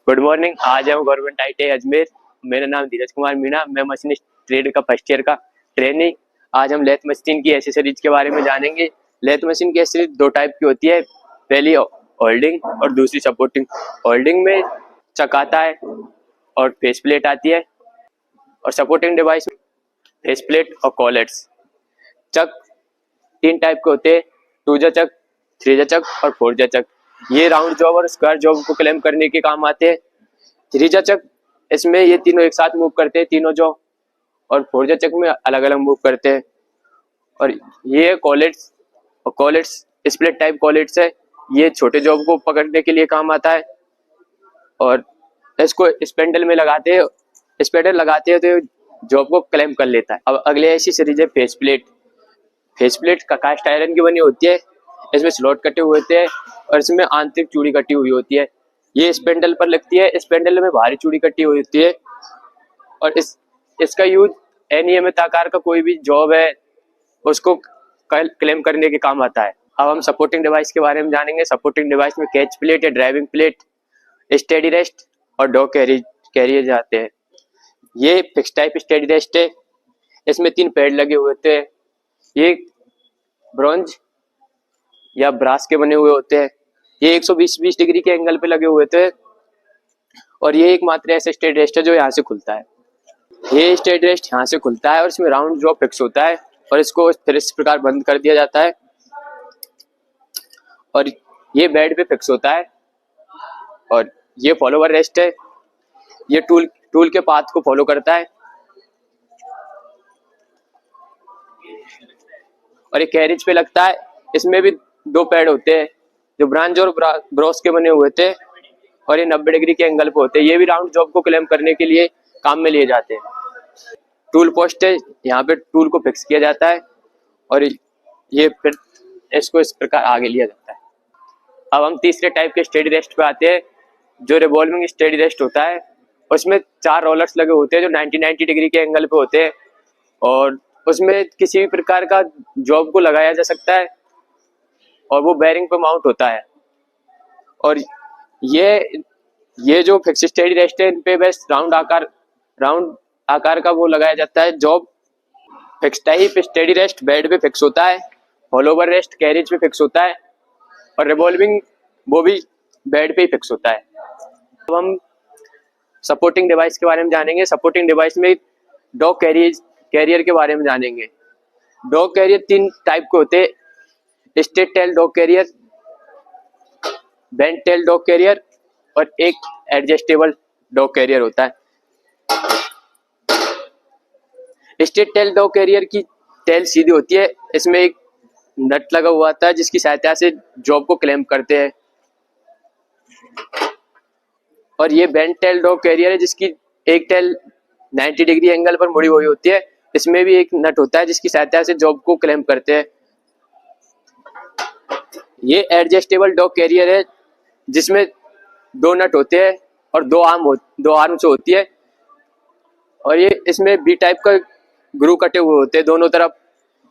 Good morning. आज हम government ITI Ajmer. मेरा नाम धीरज कुमार मीणा। मैं मशीनिस्ट ट्रेड का फर्स्ट ईयर का ट्रेनी। आज हम लेथ मशीन की एसेसरीज के बारे में जानेंगे। लेथ मशीन की एसेसरीज दो टाइप की होती है, पहली होल्डिंग और दूसरी सपोर्टिंग। होल्डिंग में चक आता है और फेस प्लेट आती है, और सपोर्टिंग डिवाइस में फेस प्लेट और कॉलेट्स। चक तीन टाइप के होते हैं, 2 चक, 3 चक और 4 चक। ये राउंड जॉब और स्क्वायर जॉब को क्लेम करने के काम आते हैं। 3 चक, इसमें ये तीनों एक साथ मूव करते हैं तीनों जॉब, और 4 चक में अलग अलग मूव करते हैं। और ये कॉलेट्स और कॉलेट्स स्प्लिट टाइप कॉलेट्स है। ये छोटे जॉब को पकड़ने के लिए काम आता है, और इसको स्पेंडल में लगाते हैं। स्पेंडल लगाते हैं तो जॉब को क्लेम कर लेता है। अब अगले ऐसी सीरीज है फेस प्लेट। फेस प्लेट का कास्ट आयरन की बनी होती है। इसमें स्लॉट कटे हुए होते हैं और इसमें आंतरिक चूड़ी कटी हुई होती है। ये स्पेंडल पर लगती है। स्पेंडल में भारी चूड़ी कटी हुई होती है, और इसका यूज अनियमित आकार का कोई भी जॉब है उसको क्लेम करने के काम आता है। अब हम सपोर्टिंग डिवाइस के बारे में जानेंगे। सपोर्टिंग डिवाइस में कैच प्लेट या ड्राइविंग प्लेट, स्टेडी रेस्ट और डॉग कैरियर जाते हैं। ये फिक्स टाइप स्टेडी रेस्ट है। इसमें 3 पैड लगे हुए होते हैं। ये ब्रॉन्ज या ब्रास के बने हुए होते हैं। ये 120 डिग्री के एंगल पे लगे हुए थे, और ये एकमात्र ऐसा स्टेडी रेस्ट है जो यहाँ से खुलता है। ये स्टेडी रेस्ट यहाँ से खुलता है और इसमें राउंड जॉब फिक्स होता है, और इसको फिर इस प्रकार बंद कर दिया जाता है, और ये बेड पे फिक्स होता है। और ये फॉलोवर रेस्ट है। ये टूल के पाथ को फॉलो करता है, और ये कैरिज पे लगता है। इसमें भी 2 पैड होते हैं जो ब्रांच और ब्रोस के बने हुए थे, और ये 90 डिग्री के एंगल पे होते हैं। ये भी राउंड जॉब को क्लेम करने के लिए काम में लिए जाते हैं। टूल पोस्ट है, यहाँ पे टूल को फिक्स किया जाता है, और ये फिर इसको इस प्रकार आगे लिया जाता है। अब हम तीसरे टाइप के स्टेडी रेस्ट पे आते हैं, जो रिवॉल्विंग स्टेडी रेस्ट होता है। उसमें 4 रोलर्स लगे होते हैं जो 90 डिग्री के एंगल पे होते हैं, और उसमें किसी भी प्रकार का जॉब को लगाया जा सकता है, और वो बेरिंग पे माउंट होता है। और ये जो फिक्स स्टेडी रेस्ट है, इन पे बस राउंड आकार का वो लगाया जाता है job. Fix type steady rest bed पे फिक्स होता है, फॉलोवर रेस्ट कैरिज पे फिक्स होता है, और रिवॉल्विंग वो भी बेड पे ही फिक्स होता है। अब हम सपोर्टिंग डिवाइस के बारे में जानेंगे। सपोर्टिंग डिवाइस में डॉग कैरियर के बारे में जानेंगे। डॉग कैरियर 3 टाइप के होते हैं, straight tail dog carrier, bent tail dog carrier, और एक एडजस्टेबल डॉग कैरियर होता है। स्ट्रेट टेल डॉग कैरियर की टेल सीधी होती है। इसमें एक नट लगा हुआ था जिसकी सहायता से जॉब को क्लेम करते हैं। और ये बेंट टेल डॉग कैरियर है जिसकी एक टेल 90 डिग्री एंगल पर मुड़ी हुई होती है। इसमें भी एक नट होता है जिसकी सहायता से जॉब को क्लेम करते हैं। ये एडजस्टेबल डॉग कैरियर है जिसमें 2 नट होते हैं और 2 आर्म्स होती है, और ये इसमें बी टाइप का ग्रू कटे हुए होते हैं दोनों तरफ,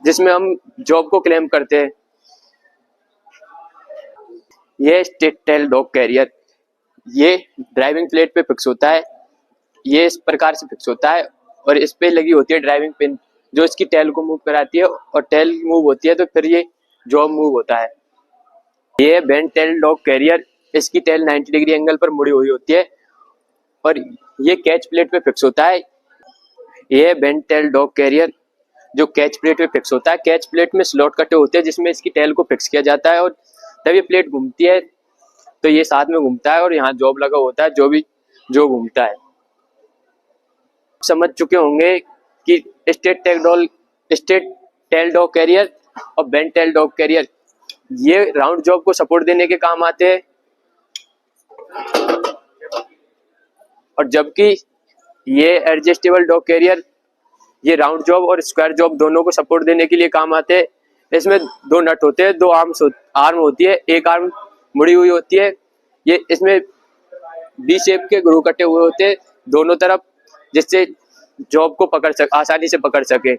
जिसमें हम जॉब को क्लेम करते हैं। ये स्ट्रेट टेल डॉग कैरियर, ये ड्राइविंग प्लेट पे फिक्स होता है। ये इस प्रकार से फिक्स होता है, और इस पे लगी होती है ड्राइविंग पिन जो इसकी टेल को मूव कराती है, और टेल मूव होती है तो फिर ये जॉब मूव होता है। ये बेंट टेल डॉग कैरियर, इसकी टेल 90 डिग्री एंगल पर मुड़ी हुई होती है, और ये कैच प्लेट पे फिक्स होता है। ये बेंट टेल डॉग कैरियर जो कैच प्लेट पे फिक्स होता है। कैच प्लेट में स्लॉट कटे होते हैं जिसमें इसकी टेल को फिक्स किया जाता है, और जब ये प्लेट घूमती है तो ये साथ में घूमता है, और यहाँ जॉब लगा होता है जो घूमता है। समझ चुके होंगे कि स्ट्रेट टेल डॉग कैरियर और बेंट टेल डॉग कैरियर ये राउंड जॉब को सपोर्ट देने के काम आते हैं, और जबकि ये एडजस्टेबल डॉग कैरियर ये राउंड जॉब और स्क्वायर जॉब दोनों को सपोर्ट देने के लिए काम आते हैं। इसमें 2 नट होते हैं, 2 आर्म होती है, एक आर्म मुड़ी हुई होती है। ये इसमें बी शेप के ग्रू कटे हुए होते हैं दोनों तरफ, जिससे जॉब को आसानी से पकड़ सके।